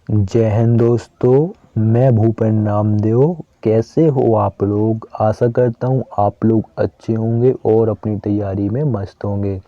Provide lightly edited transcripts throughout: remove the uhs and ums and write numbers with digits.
जय हिंद दोस्तों, मैं भूपेन नामदेव। कैसे हो आप लोग? आशा करता हूँ आप लोग अच्छे होंगे और अपनी तैयारी में मस्त होंगे।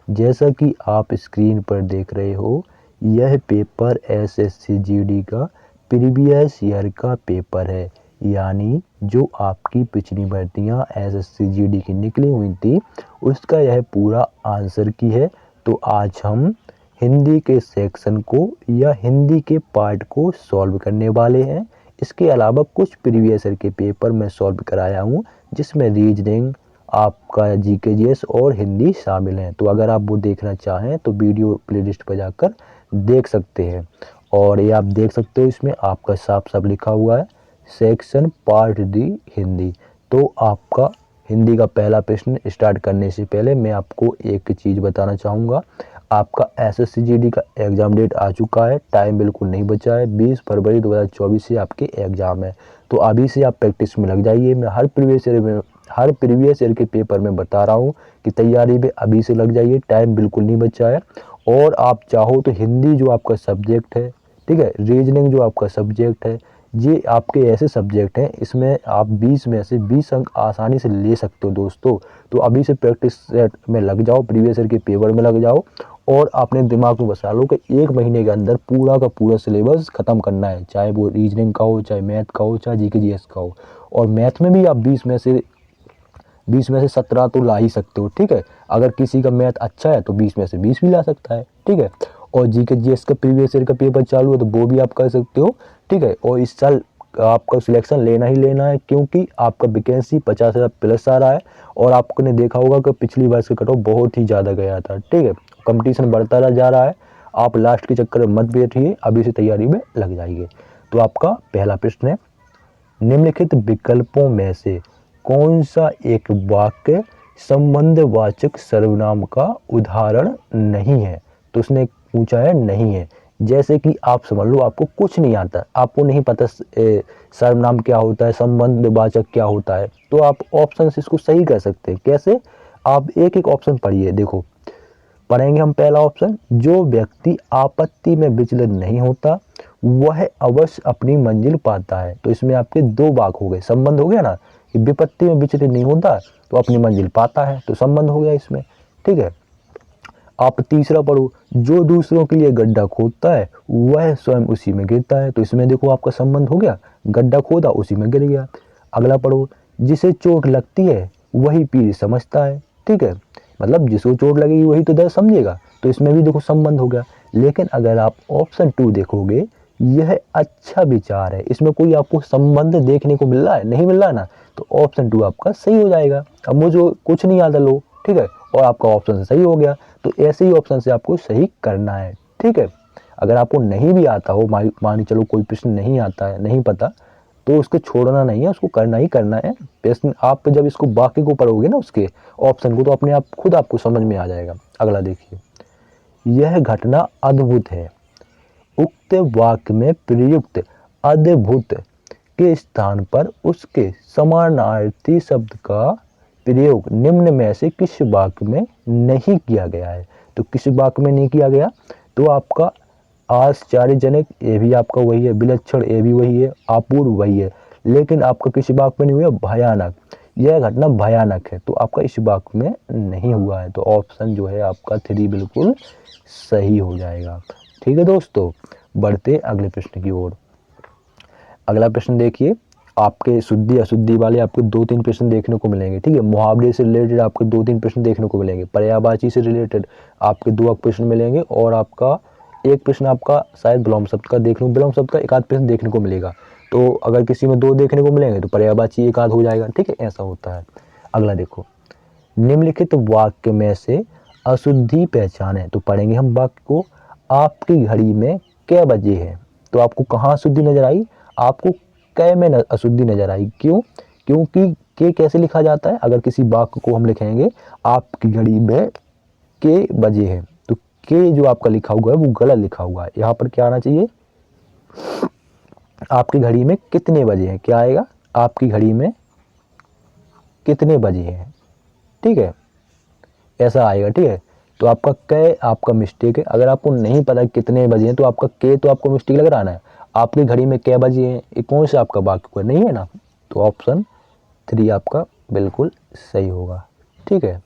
जैसा कि आप स्क्रीन पर देख रहे हो, यह पेपर एसएससी जीडी का प्रीवियस ईयर का पेपर है। यानी जो आपकी पिछली भर्तियाँ एसएससी जीडी की निकली हुई थी, उसका यह पूरा आंसर की है। तो आज हम हिंदी के सेक्शन को या हिंदी के पार्ट को सॉल्व करने वाले हैं। इसके अलावा कुछ प्रीवियस ईयर के पेपर मैं सॉल्व कराया हूँ, जिसमें रीजनिंग, आपका जीके जीएस और हिंदी शामिल हैं। तो अगर आप वो देखना चाहें तो वीडियो प्लेलिस्ट पर जाकर देख सकते हैं। और ये आप देख सकते हो, इसमें आपका साफ साफ लिखा हुआ है सेक्शन पार्ट डी हिंदी। तो आपका हिंदी का पहला प्रश्न स्टार्ट करने से पहले मैं आपको एक चीज़ बताना चाहूँगा। आपका एसएससी जीडी का एग्ज़ाम डेट आ चुका है, टाइम बिल्कुल नहीं बचा है। 20 फरवरी 2024 से आपके एग्ज़ाम है। तो अभी से आप प्रैक्टिस में लग जाइए। मैं हर प्रीवियस ईयर के पेपर में बता रहा हूँ कि तैयारी में अभी से लग जाइए, टाइम बिल्कुल नहीं बचा है। और आप चाहो तो हिंदी जो आपका सब्जेक्ट है, ठीक है, रीजनिंग जो आपका सब्जेक्ट है, ये आपके ऐसे सब्जेक्ट हैं, इसमें आप 20 में से 20 अंक आसानी से ले सकते हो दोस्तों। तो अभी से प्रैक्टिस सेट में लग जाओ, प्रीवियस ईयर के पेपर में लग जाओ और अपने दिमाग में बसा लो कि 1 महीने के अंदर पूरा का पूरा सिलेबस ख़त्म करना है। चाहे वो रीजनिंग का हो, चाहे मैथ का हो, चाहे जीके जीएस का हो। और मैथ में भी आप 20 में से 17 तो ला ही सकते हो, ठीक है। अगर किसी का मैथ अच्छा है तो 20 में से 20 भी ला सकता है, ठीक है। और जीके जीएस का प्रीवियस ईयर का पेपर चालू है तो वो भी आप कर सकते हो, ठीक है। और इस साल आपका सिलेक्शन लेना ही लेना है, क्योंकि आपका वैकेंसी 50,000 प्लस आ रहा है। और आपने देखा होगा कि पिछली वर्ष का कट ऑफ बहुत ही ज़्यादा गया था, ठीक है। कंपटीशन बढ़ता जा रहा है। आप लास्ट के चक्कर में मत बैठिए, अभी से तैयारी में लग जाइए। तो आपका पहला प्रश्न है, निम्नलिखित विकल्पों में से कौन सा एक वाक्य संबंधवाचक सर्वनाम का उदाहरण नहीं है? तो उसने पूछा है नहीं है। जैसे कि आप समझ लो आपको कुछ नहीं आता, आपको नहीं पता सर्वनाम क्या होता है, संबंधवाचक क्या होता है, तो आप ऑप्शन से इसको सही कर सकते हैं। कैसे? आप एक एक ऑप्शन पढ़िए। देखो, पढ़ेंगे हम पहला ऑप्शन, जो व्यक्ति आपत्ति में विचलित नहीं होता वह अवश्य अपनी मंजिल पाता है। तो इसमें आपके दो वाक्य हो गए, संबंध हो गया ना, कि विपत्ति में विचलित नहीं होता तो अपनी मंजिल पाता है, तो संबंध हो गया इसमें, ठीक है। आप तीसरा पढ़ो, जो दूसरों के लिए गड्ढा खोदता है वह स्वयं उसी में गिरता है। तो इसमें देखो आपका संबंध हो गया, गड्ढा खोदा उसी में गिर गया। अगला पढ़ो, जिसे चोट लगती है वही पीर समझता है, ठीक है। मतलब जिसको चोट लगेगी वही तो दर्द समझेगा, तो इसमें भी देखो संबंध हो गया। लेकिन अगर आप ऑप्शन 2 देखोगे, यह अच्छा विचार है, इसमें कोई आपको संबंध देखने को मिल रहा है? नहीं मिल रहा है ना, तो ऑप्शन 2 आपका सही हो जाएगा। अब मुझे कुछ नहीं आता लो, ठीक है, और आपका ऑप्शन सही हो गया। तो ऐसे ही ऑप्शन से आपको सही करना है, ठीक है। अगर आपको नहीं भी आता हो, मान चलो कोई प्रश्न नहीं आता है, नहीं पता, तो उसको छोड़ना नहीं है, उसको करना ही करना है। प्रश्न आप जब इसको बाकी को पढ़ोगे ना, उसके ऑप्शन को, तो अपने आप खुद आपको समझ में आ जाएगा। अगला देखिए, यह घटना अद्भुत है। उक्त वाक्य में प्रयुक्त अद्भुत के स्थान पर उसके समानार्थी शब्द का प्रयोग निम्न में से किस वाक्य में नहीं किया गया है? तो किस वाक्य में नहीं किया गया? तो आपका आश्चर्यजनक ये भी आपका वही है, विलक्षण ये भी वही है, अपूर्व वही है, लेकिन आपका किस वाक्य में नहीं हुआ? भयानक। यह घटना भयानक है, तो आपका इस वाक्य में नहीं हुआ है। तो ऑप्शन जो है आपका 3 बिल्कुल सही हो जाएगा, ठीक है दोस्तों। बढ़ते अगले प्रश्न की ओर। अगला प्रश्न देखिए, आपके शुद्धि अशुद्धि वाले आपको 2-3 प्रश्न देखने को मिलेंगे, ठीक है। मुहावरे से रिलेटेड आपको 2-3 प्रश्न देखने को मिलेंगे। पर्यायवाची से रिलेटेड आपके 2 प्रश्न मिलेंगे, और आपका एक प्रश्न आपका शायद विलोम शब्द का विलोम शब्द का 1 आध प्रश्न देखने को मिलेगा। तो अगर किसी में 2 देखने को मिलेंगे तो पर्यायवाची 1 आध हो जाएगा, ठीक है, ऐसा होता है। अगला देखो, निम्नलिखित वाक्य में से अशुद्धि पहचाने। तो पढ़ेंगे हम वाक्य को, आपकी घड़ी में कै बजे है? तो आपको कहाँ अशुद्धि नजर आई? आपको कै में अशुद्धि नजर आई। क्यों? क्योंकि के कैसे लिखा जाता है? अगर किसी वाक्य को हम लिखेंगे, आपकी घड़ी में के बजे है, तो के जो आपका लिखा हुआ है वो गलत लिखा हुआ है। यहाँ पर क्या आना चाहिए? आपकी घड़ी में कितने बजे हैं? क्या आएगा? आपकी घड़ी में कितने बजे हैं, ठीक है, ऐसा आएगा, ठीक है। तो आपका क आपका मिस्टेक है। अगर आपको नहीं पता कितने बजे हैं तो आपका के तो आपको मिस्टेक लग रहा है ना। आपकी घड़ी में कै बजे हैं, ये कौन सा आपका वाक्य हुआ, नहीं है ना। तो ऑप्शन 3 आपका बिल्कुल सही होगा, ठीक है।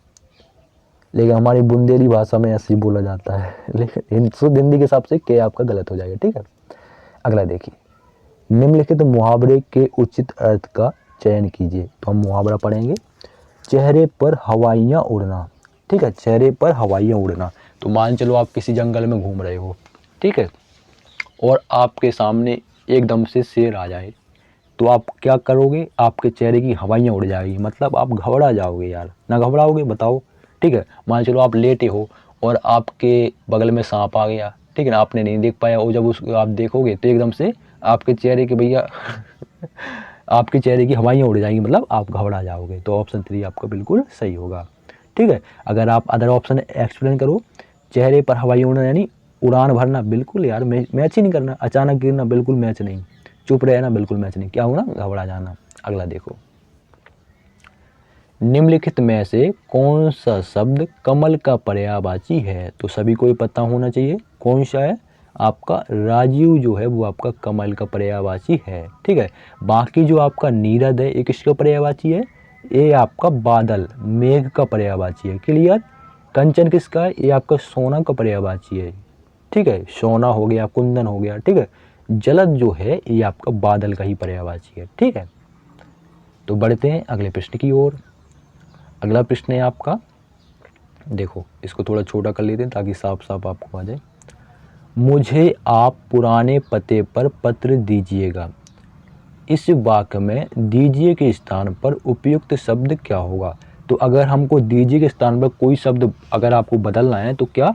लेकिन हमारी बुंदेली भाषा में ऐसे ही बोला जाता है, लेकिन शुद्ध हिंदी के हिसाब से के आपका गलत हो जाएगा, ठीक है। अगला देखिए, निम्नलिखित मुहावरे के उचित अर्थ का चयन कीजिए। तो हम मुहावरा पढ़ेंगे। चेहरे पर हवाइयाँ उड़ना, ठीक है, चेहरे पर हवाइयाँ उड़ना। तो मान चलो आप किसी जंगल में घूम रहे हो, ठीक है, और आपके सामने एकदम से शेर आ जाए, तो आप क्या करोगे, आपके चेहरे की हवाइयाँ उड़ जाएगी, मतलब आप घबरा जाओगे यार, ना घबराओगे बताओ, ठीक है। मान चलो आप लेटे हो और आपके बगल में सांप आ गया, ठीक है ना, आपने नहीं देख पाया, और जब उसको आप देखोगे तो एकदम से आपके चेहरे के भैया आपके चेहरे की हवाइयाँ उड़ जाएंगी, मतलब आप घबरा जाओगे। तो ऑप्शन 3 आपका बिल्कुल सही होगा, ठीक है। अगर आप अदर ऑप्शन एक्सप्लेन करो, चेहरे पर हवाइयाँ उड़ना यानी उड़ान भरना, बिल्कुल यार मैच ही नहीं करना, अचानक गिरना बिल्कुल मैच नहीं, चुप रहना बिल्कुल मैच नहीं, क्या होना, घबरा जाना। अगला देखो, निम्नलिखित में से कौन सा शब्द कमल का पर्यायवाची है। तो सभी को ये पता होना चाहिए कौन सा है, आपका राजीव जो है वो आपका कमल का पर्यायवाची है, ठीक है। बाकी जो आपका नीरद है ये किसका पर्यायवाची है, ये आपका बादल मेघ का पर्यायवाची है, क्लियर। कंचन किसका है, ये आपका सोना का पर्यायवाची है, ठीक है, सोना हो गया, कुंदन हो गया, ठीक है। जलद जो है ये आपका बादल का ही पर्यायवाची है, ठीक है। तो बढ़ते हैं अगले प्रश्न की ओर। अगला प्रश्न है आपका, देखो इसको थोड़ा छोटा कर लेते हैं ताकि साफ साफ आपको आ जाए। मुझे आप पुराने पते पर पत्र दीजिएगा, इस वाक्य में दीजिए के स्थान पर उपयुक्त शब्द क्या होगा। तो अगर हमको दीजिए के स्थान पर कोई शब्द अगर आपको बदलना है तो क्या,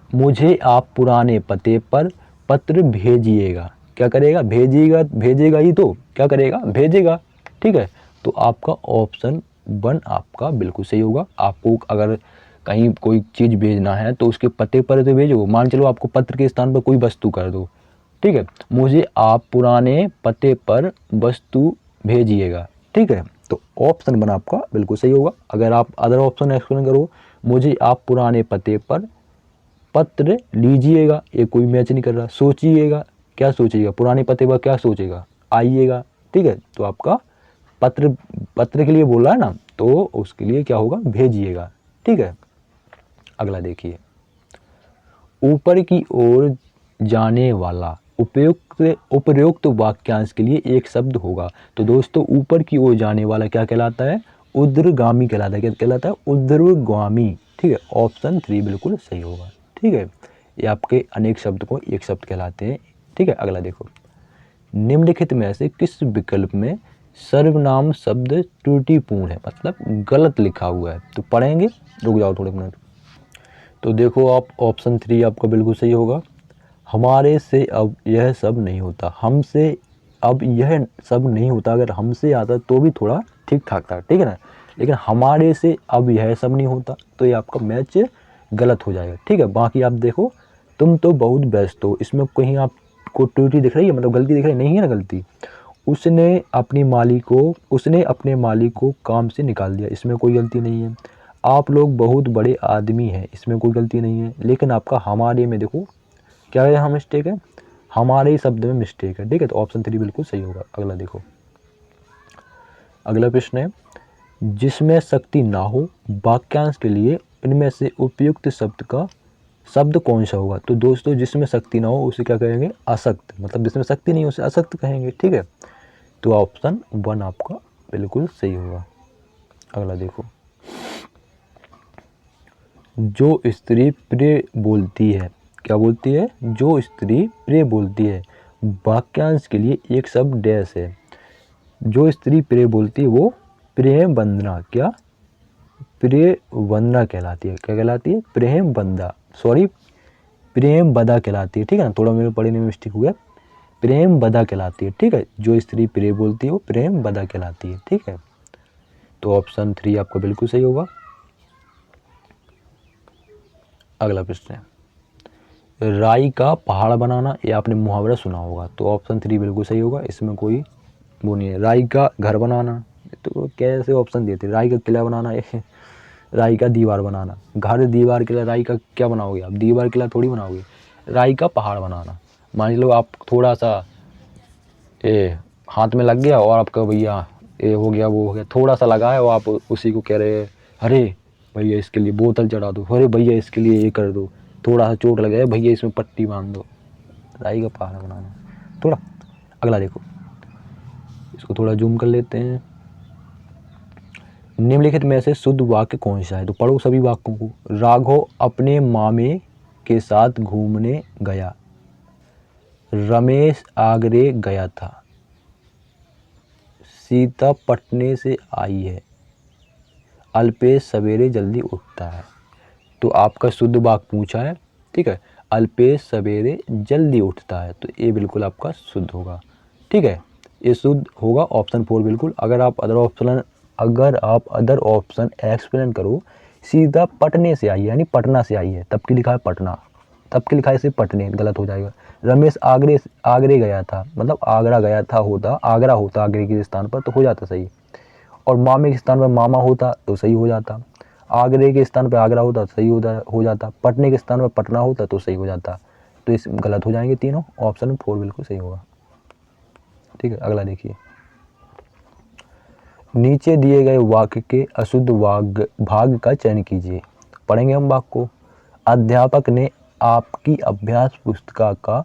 मुझे आप पुराने पते पर पत्र भेजिएगा, क्या करेगा, भेजिएगा, भेजेगा ही तो क्या करेगा, भेजेगा, ठीक है। तो आपका ऑप्शन 1 आपका बिल्कुल सही होगा। आपको अगर कहीं कोई चीज़ भेजना है तो उसके पते पर तो भेजो, मान चलो आपको पत्र के स्थान पर कोई वस्तु कर दो, ठीक है, मुझे आप पुराने पते पर वस्तु भेजिएगा, ठीक है। तो ऑप्शन 1 आपका बिल्कुल सही होगा। अगर आप अदर ऑप्शन एक्सप्लेन करो, मुझे आप पुराने पते पर पत्र लीजिएगा, ये कोई मैच नहीं कर रहा, सोचिएगा, क्या सोचिएगा, पुराने पते पर क्या सोचेगा, आइएगा, ठीक है। तो आपका पत्र, पत्र के लिए बोल रहा है ना, तो उसके लिए क्या होगा, भेजिएगा, ठीक है। अगला देखिए, ऊपर की ओर जाने वाला उपयुक्त वाक्यांश के लिए एक शब्द होगा। तो दोस्तों ऊपर की ओर जाने वाला क्या कहलाता है, ऊर्ध्वगामी कहलाता है, क्या कहलाता है, ऊर्ध्वगामी, ठीक है। ऑप्शन 3 बिल्कुल सही होगा, ठीक है। ये आपके अनेक शब्द को एक शब्द कहलाते हैं, ठीक है। अगला देखो, निम्नलिखित में से किस विकल्प में सर्वनाम शब्द त्रुटिपूर्ण है, मतलब गलत लिखा हुआ है। तो पढ़ेंगे, रुक जाओ थोड़े मिनट। तो देखो आप ऑप्शन 3 आपका बिल्कुल सही होगा। हमारे से अब यह सब नहीं होता, हमसे अब यह सब नहीं होता, अगर हमसे आता तो भी थोड़ा ठीक ठाक था, ठीक है ना, लेकिन हमारे से अब यह सब नहीं होता तो ये आपका मैच गलत हो जाएगा, ठीक है। बाकी आप देखो, तुम तो बहुत व्यस्त हो, इसमें कहीं आपको त्रुटि दिख रही है, मतलब गलती दिख रही नहीं है ना गलती। उसने अपने मालिक को काम से निकाल दिया, इसमें कोई गलती नहीं है। आप लोग बहुत बड़े आदमी हैं, इसमें कोई गलती नहीं है। लेकिन आपका हमारे में देखो क्या है, यहाँ मिस्टेक है, हमारे शब्द में मिस्टेक है, ठीक है। तो ऑप्शन 3 बिल्कुल सही होगा। अगला देखो, अगला प्रश्न है, जिसमें शक्ति ना हो वाक्यांश के लिए इनमें से उपयुक्त शब्द कौन सा होगा। तो दोस्तों जिसमें शक्ति ना हो उसे क्या कहेंगे, असक्त, मतलब जिसमें शक्ति नहीं हो उसे असक्त कहेंगे, ठीक है। तो ऑप्शन 1 आपका बिल्कुल सही होगा। अगला देखो, जो स्त्री प्रिय बोलती है, क्या बोलती है, जो स्त्री प्रिय बोलती है, वाक्यांश के लिए एक शब्द डैश है। जो स्त्री प्रिय बोलती है वो प्रेम वंदना, क्या प्रिय वंदना कहलाती है, क्या कहलाती है, प्रेम वंदा, सॉरी प्रेम वदा कहलाती है, ठीक है ना, थोड़ा मेरे पढ़ने में मिस्टेक हो गया, प्रेम वदा कहलाती है, ठीक है। जो स्त्री प्रिय बोलती है वो प्रेम वदा कहलाती है, ठीक है। तो ऑप्शन 3 आपका बिल्कुल सही होगा। अगला प्रश्न है, राई का पहाड़ बनाना, ये आपने मुहावरा सुना होगा, तो ऑप्शन 3 बिल्कुल सही होगा, इसमें कोई वो नहीं है। राई का घर बनाना, तो कैसे ऑप्शन देते, राई का किला बनाना, ये राई का दीवार बनाना। घर दीवार के लिए राई का क्या बनाओगे आप, दीवार के लिए थोड़ी बनाओगे, राई का पहाड़ बनाना। मान लो आप थोड़ा सा ये हाथ में लग गया और आपका भैया ये हो गया वो हो गया, थोड़ा सा लगा है और आप उसी को कह रहे हैं अरे भैया इसके लिए बोतल चढ़ा दो, अरे भैया इसके लिए ये कर दो, थोड़ा सा चोट लगा है भैया इसमें पट्टी बांध दो। राई का पहाड़ बनाना। थोड़ा अगला देखो, इसको थोड़ा जूम कर लेते हैं। निम्नलिखित में से शुद्ध वाक्य कौन सा है, तो पढ़ो सभी वाक्यों को। राघव अपने मामे के साथ घूमने गया। रमेश आगरे गया था। सीता पटने से आई है। अल्पेश सवेरे जल्दी उठता है। तो आपका शुद्ध वाक्य पूछा है, ठीक है। अल्पेश सवेरे जल्दी उठता है, तो ये बिल्कुल आपका शुद्ध होगा, ठीक है। ये शुद्ध होगा ऑप्शन 4 बिल्कुल। अगर आप अदर ऑप्शन एक्सप्लेन करो, सीता पटने से आई है यानी पटना से आई है, तब की लिखा है पटना, तब की लिखा है सिर्फ पटने, गलत हो जाएगा। रमेश आगरे गया था, मतलब आगरा गया था होता, आगरा होता आगरे के स्थान पर तो हो जाता सही। और मामे के स्थान पर मामा होता तो सही हो जाता। आगरे के स्थान पर आगरा होता तो सही हो जाता। पटने के स्थान पर पटना होता तो सही हो जाता। तो इस गलत हो जाएंगे तीनों, ऑप्शन 4 बिल्कुल सही होगा, ठीक है। अगला देखिए, नीचे दिए गए वाक्य के अशुद्ध भाग का चयन कीजिए। पढ़ेंगे हम वाक्य को। अध्यापक ने आपकी अभ्यास पुस्तिका का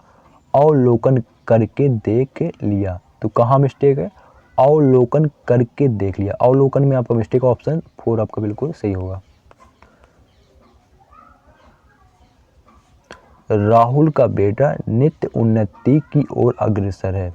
अवलोकन करके देख लिया। तो कहाँ मिस्टेक है, अवलोकन करके देख लिया, अवलोकन में आपका मिस्टेक, ऑप्शन 4 आपका बिल्कुल सही होगा। राहुल का बेटा नित्य उन्नति की ओर अग्रसर है।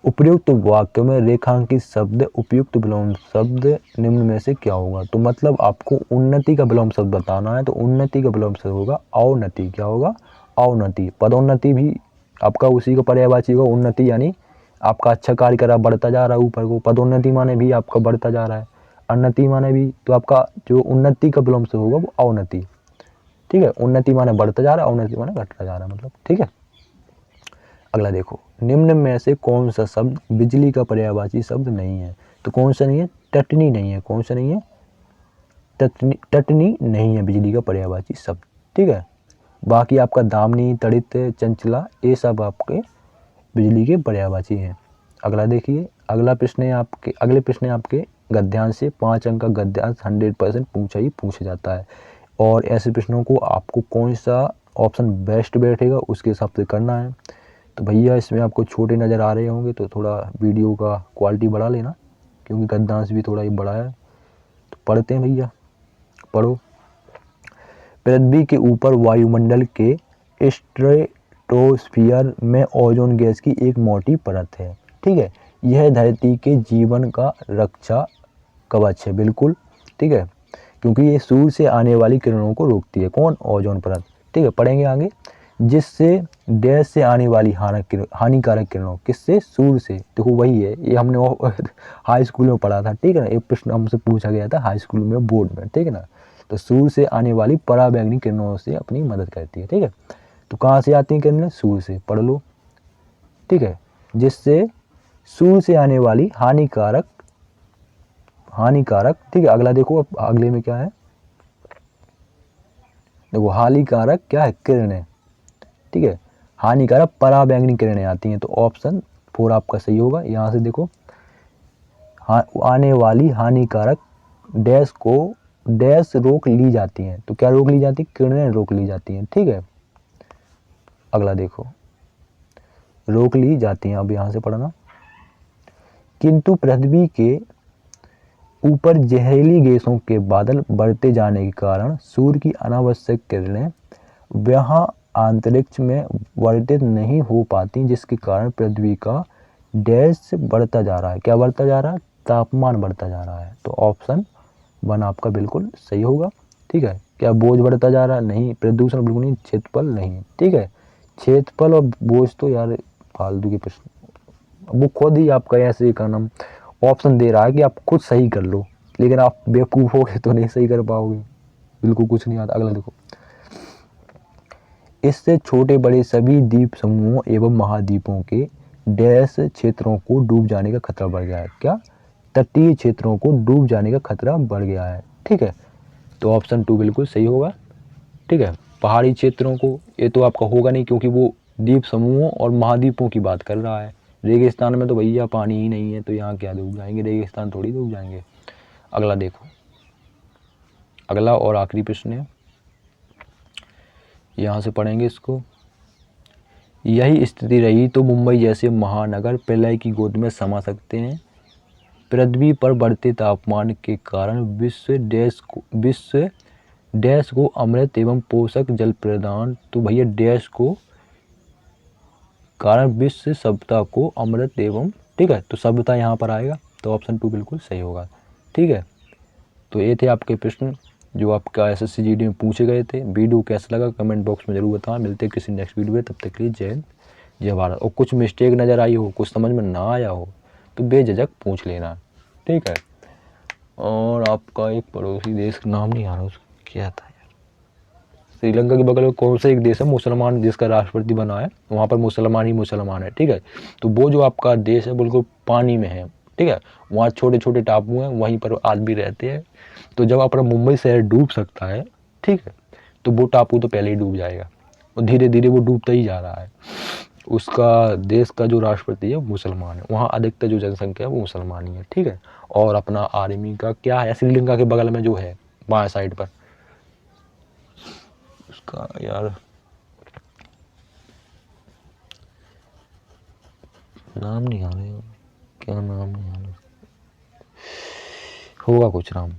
उपयुक्त वाक्य में रेखांकित शब्द उपयुक्त विलोम शब्द निम्न में से क्या होगा। तो मतलब आपको उन्नति का विलोम शब्द बताना है, तो उन्नति का विलोम शब्द होगा अवनति। क्या होगा, अवनति। पदोन्नति भी आपका उसी का पर्यायवाची होगा, उन्नति यानी आपका अच्छा कार्य करा, बढ़ता जा रहा है ऊपर को। पदोन्नति माने भी आपका बढ़ता जा रहा है, उन्नति माने भी, तो आपका जो उन्नति का विलोम शब्द होगा वो अवनति, ठीक है। उन्नति माने बढ़ता जा रहा है, अवनति माने घटता जा रहा है, मतलब, ठीक है। अगला देखो, निम्न में से कौन सा शब्द बिजली का पर्यायवाची शब्द नहीं है। तो कौन सा नहीं है, टटनी नहीं है। कौन सा नहीं है, टटनी नहीं है बिजली का पर्यायवाची शब्द, ठीक है। बाकी आपका दामनी, तड़ित, चंचला ये सब आपके बिजली के पर्यायवाची हैं। अगला देखिए, अगले प्रश्न आपके गद्यांश से 5 अंक का गद्यांश 100% पूछा जाता है। और ऐसे प्रश्नों को आपको कौन सा ऑप्शन बेस्ट बैठेगा उसके हिसाब से करना है। तो भैया इसमें आपको छोटे नज़र आ रहे होंगे तो थोड़ा वीडियो का क्वालिटी बढ़ा लेना, क्योंकि गद्यांश भी थोड़ा ही बड़ा है। तो पढ़ते हैं भैया, पढ़ो। पृथ्वी के ऊपर वायुमंडल के स्ट्रेटोस्फियर में ओजोन गैस की एक मोटी परत है, ठीक है। यह धरती के जीवन का रक्षा कवच है, बिल्कुल, ठीक है, क्योंकि ये सूर्य से आने वाली किरणों को रोकती है। कौन, ओजोन परत, ठीक है। पढ़ेंगे आगे, जिससे डैश से आने वाली हानिकारक किरणों, किससे, सूर्य से। देखो वही है, ये हमने हाई स्कूल में पढ़ा था, ठीक है ना। ये प्रश्न हमसे पूछा गया था हाई स्कूल में, बोर्ड में, ठीक है ना। तो सूर्य से आने वाली पराबैंगनी किरणों से अपनी मदद करती है, ठीक है। तो कहाँ से आती है किरणें, सूर्य से, पढ़ लो, ठीक है। जिससे सूर्य से आने वाली हानिकारक, ठीक है। अगला देखो, अब अगले में क्या है, देखो हानिकारक क्या है, किरणें, ठीक है। हानिकारक पराबैंगनी किरणें आती हैं, तो ऑप्शन 4 आपका सही होगा। यहाँ से देखो, आने वाली हानिकारक डैश को डैश रोक ली जाती हैं। तो क्या रोक ली जाती है, किरणें रोक ली जाती हैं, ठीक है। अगला देखो, रोक ली जाती हैं, अब यहाँ से पढ़ना। किंतु पृथ्वी के ऊपर जहरीली गैसों के बादल बढ़ते जाने के कारण सूर्य की अनावश्यक किरणें वहाँ अंतरिक्ष में वर्धित नहीं हो पाती, जिसके कारण पृथ्वी का डैश बढ़ता जा रहा है। क्या बढ़ता जा रहा है, तापमान बढ़ता जा रहा है। तो ऑप्शन 1 आपका बिल्कुल सही होगा, ठीक है। क्या बोझ बढ़ता जा रहा है, नहीं। प्रदूषण बिल्कुल नहीं, क्षेत्रफल नहीं, ठीक है। क्षेत्रफल और बोझ तो यार फालतू के प्रश्न, वो खुद ही आपका ऐसे का नाम ऑप्शन दे रहा है कि आप खुद सही कर लो, लेकिन आप बेवकूफ़ हो गए तो नहीं सही कर पाओगे, बिल्कुल कुछ नहीं आता। अगला देखो, इससे छोटे बड़े सभी द्वीप समूहों एवं महाद्वीपों के डैश क्षेत्रों को डूब जाने का खतरा बढ़ गया है। क्या, तटीय क्षेत्रों को डूब जाने का खतरा बढ़ गया है, ठीक है। तो ऑप्शन 2 बिल्कुल सही होगा। ठीक है, पहाड़ी क्षेत्रों को, ये तो आपका होगा नहीं क्योंकि वो द्वीप समूहों और महाद्वीपों की बात कर रहा है। रेगिस्तान में तो भैया पानी ही नहीं है, तो यहाँ क्या डूब जाएंगे, रेगिस्तान थोड़ी डूब जाएंगे। अगला देखो, अगला और आखिरी प्रश्न है, यहाँ से पढ़ेंगे इसको। यही स्थिति रही तो मुंबई जैसे महानगर प्रलय की गोद में समा सकते हैं। पृथ्वी पर बढ़ते तापमान के कारण विश्व डैश को अमृत एवं पोषक जल प्रदान, तो भैया डैश को कारण विश्व सभ्यता को अमृत एवं, ठीक है, तो सभ्यता यहाँ पर आएगा, तो ऑप्शन 2 बिल्कुल सही होगा। ठीक है, तो ये थे आपके प्रश्न जो आपका एसएससी जीडी में पूछे गए थे। वीडियो कैसा लगा कमेंट बॉक्स में जरूर बताएं। मिलते हैं किसी नेक्स्ट वीडियो में, तब तक के लिए जय हिंद जय भारत। और कुछ मिस्टेक नज़र आई हो, कुछ समझ में ना आया हो तो बेझिझक पूछ लेना। ठीक है, और आपका एक पड़ोसी देश का नाम नहीं आ रहा, उसका क्या था यार, श्रीलंका के बगल में कौन सा एक देश है मुसलमान जिसका राष्ट्रपति बना है, वहाँ पर मुसलमान ही मुसलमान है। ठीक है, तो वो जो आपका देश है बिल्कुल पानी में है। ठीक है, वहाँ छोटे छोटे टापू हैं, वहीं पर आदमी रहते हैं। तो जब अपना मुंबई शहर डूब सकता है, ठीक है, तो वो टापू तो पहले ही डूब जाएगा और धीरे धीरे वो डूबता ही जा रहा है। उसका देश का जो राष्ट्रपति है वो मुसलमान है, वहाँ अधिकतर जो जनसंख्या है वो मुसलमान ही है। ठीक है, और अपना आर्मी का क्या है, श्रीलंका के बगल में जो है बाएं साइड पर, उसका यार नाम नहीं आ रहा, क्या नाम नहीं आ रहा, होगा कुछ नाम।